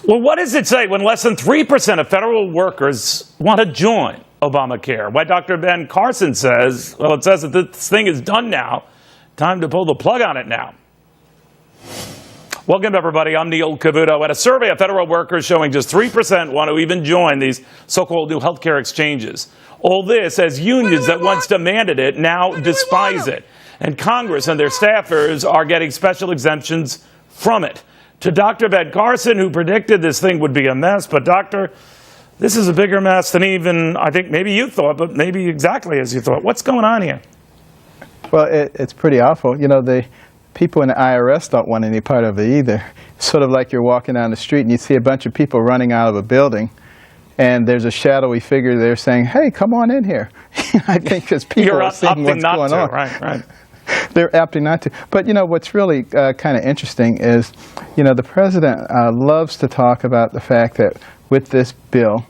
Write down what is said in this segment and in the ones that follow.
Well, what does it say when less than 3% of federal workers want to join Obamacare? Why Dr. Ben Carson says, well, it says that this thing is done now. Time to pull the plug on it now. Welcome, everybody. I'm Neil Cavuto. At a survey of federal workers showing just 3% want to even join these so-called new healthcare exchanges. All this as unions that once demanded it now despise it. And Congress and their staffers are getting special exemptions from it. To Dr. Ben Carson, who predicted this thing would be a mess, but Doctor, this is a bigger mess than even, I think, maybe you thought, but maybe exactly as you thought. What's going on here? Well, it's pretty awful. You know, the people in the IRS don't want any part of it either. It's sort of like you're walking down the street and you see a bunch of people running out of a building, and there's a shadowy figure there saying, hey, come on in here. I think because people are seeing what's going on. Right. They're opting not to. But, you know, what's really kind of interesting is, you know, the president loves to talk about the fact that with this bill,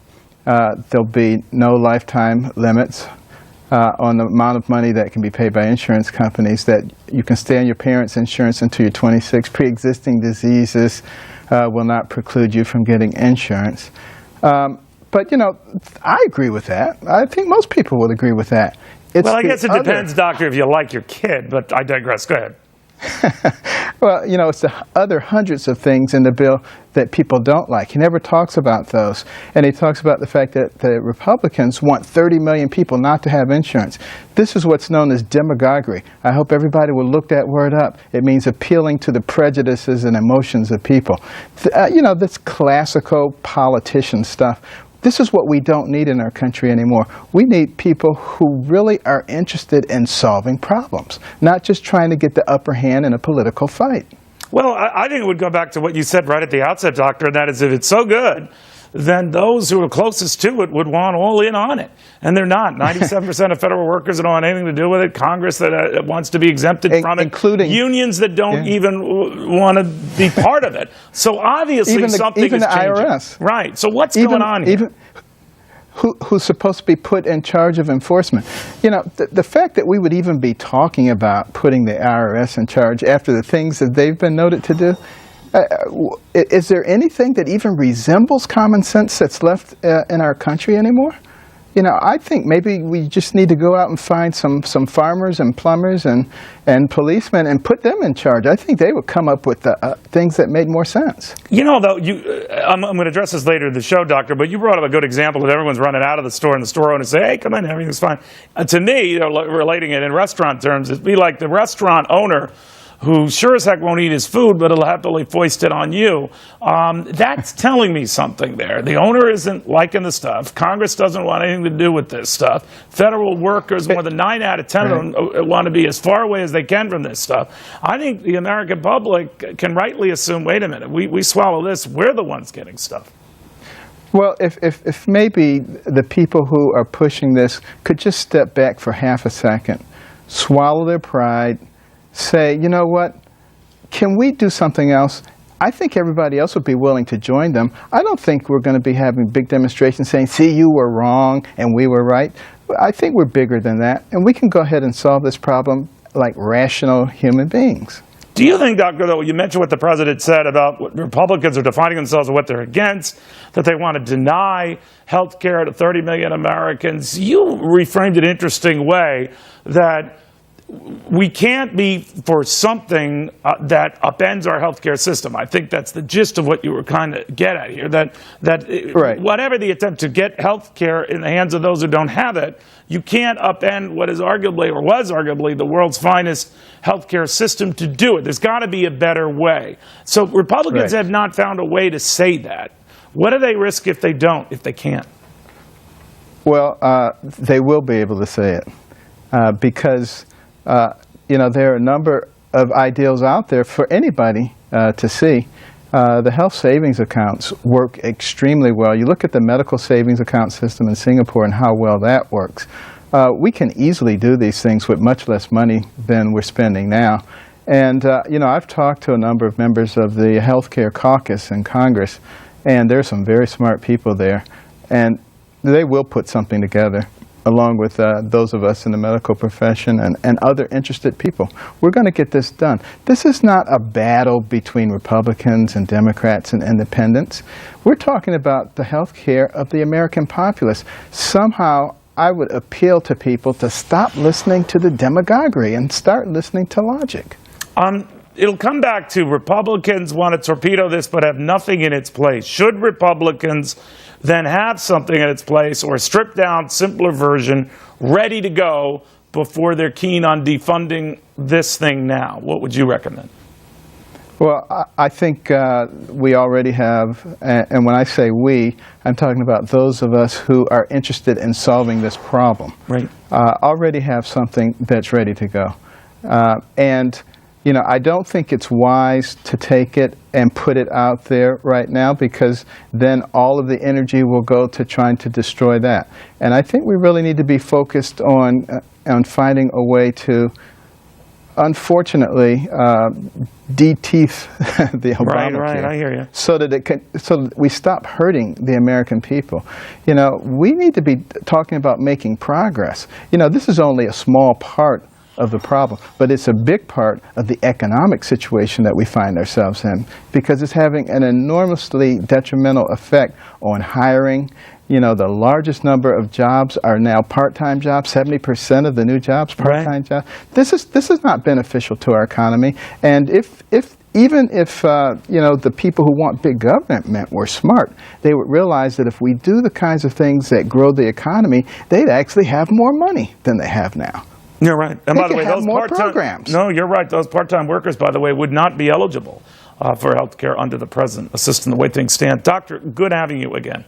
there'll be no lifetime limits on the amount of money that can be paid by insurance companies, that you can stay on your parents' insurance until you're 26. Pre-existing diseases will not preclude you from getting insurance. But, you know, I agree with that. I think most people would agree with that. Well, I guess it depends, Doctor, if you like your kid, but I digress. Go ahead. Well, you know, it's the other hundreds of things in the bill that people don't like. He never talks about those. And he talks about the fact that the Republicans want 30 million people not to have insurance. This is what's known as demagoguery. I hope everybody will look that word up. It means appealing to the prejudices and emotions of people. You know, that's classical politician stuff. This is what we don't need in our country anymore. We need people who really are interested in solving problems, not just trying to get the upper hand in a political fight. Well, I think it would go back to what you said right at the outset, Doctor, and that is if it's so good, then those who are closest to it would want all in on it. And they're not. 97% of federal workers don't want anything to do with it. Congress that wants to be exempted from it. Including unions that don't even want to be part of it. So obviously something is changing. Even the IRS. Right. So what's going on here? Who's supposed to be put in charge of enforcement? You know, the fact that we would even be talking about putting the IRS in charge after the things that they've been noted to do, is there anything that even resembles common sense that's left in our country anymore? You know, I think maybe we just need to go out and find some farmers and plumbers and policemen and put them in charge. I think they would come up with things that made more sense. You know, though, I'm going to address this later in the show, Doctor, but you brought up a good example that everyone's running out of the store and the store owners say, hey, come in, everything's fine. To me, you know, relating it in restaurant terms, it'd be like the restaurant owner who sure as heck won't eat his food, but he'll happily foist it on you. That's telling me something there. The owner isn't liking the stuff. Congress doesn't want anything to do with this stuff. Federal workers, more than 9 out of 10 of them want to be as far away as they can from this stuff. I think the American public can rightly assume, wait a minute, we swallow this, we're the ones getting stuff. Well, if maybe the people who are pushing this could just step back for half a second, swallow their pride, say, you know what, can we do something else? I think everybody else would be willing to join them. I don't think we're going to be having big demonstrations saying, see, you were wrong and we were right. I think we're bigger than that, and we can go ahead and solve this problem like rational human beings. Do you think, Doctor, though, you mentioned what the president said about what Republicans are defining themselves and what they're against, that they want to deny health care to 30 million Americans. You reframed it in an interesting way that we can't be for something that upends our healthcare system. I think that's the gist of what you were kind of get at here, that right. Whatever the attempt to get healthcare in the hands of those who don't have it, you can't upend what is arguably, or was arguably, the world's finest healthcare system to do it. There's got to be a better way. So Republicans have not found a way to say that. What do they risk if they don't, if they can't? Well, they will be able to say it because you know, there are a number of ideals out there for anybody to see. The health savings accounts work extremely well. You look at the medical savings account system in Singapore and how well that works. We can easily do these things with much less money than we're spending now. And, you know, I've talked to a number of members of the healthcare caucus in Congress, and there's some very smart people there. And they will put something together. along with those of us in the medical profession and other interested people. We're going to get this done. This is not a battle between Republicans and Democrats and independents. We're talking about the health care of the American populace. Somehow, I would appeal to people to stop listening to the demagoguery and start listening to logic. It'll come back to Republicans want to torpedo this but have nothing in its place. Should Republicans then have something in its place, or a stripped down, simpler version ready to go before they're keen on defunding this thing now? What would you recommend? Well, I think we already have, and when I say we, I'm talking about those of us who are interested in solving this problem. Right. Already have something that's ready to go. And, you know, I don't think it's wise to take it and put it out there right now, because then all of the energy will go to trying to destroy that. And I think we really need to be focused on finding a way to, unfortunately, de-teeth the Obamacare. Right, I hear you. So that we stop hurting the American people. You know, we need to be talking about making progress. You know, this is only a small part of the problem, but it's a big part of the economic situation that we find ourselves in, because it's having an enormously detrimental effect on hiring. You know, the largest number of jobs are now part-time jobs. 70% of the new jobs, part-time jobs. This is not beneficial to our economy. And even if you know, the people who want big government were smart, they would realize that if we do the kinds of things that grow the economy, they'd actually have more money than they have now. You're right. And by the way, those part-time programs. No, you're right. Those part-time workers, by the way, would not be eligible for health care under the present system, the way things stand. Doctor, good having you again.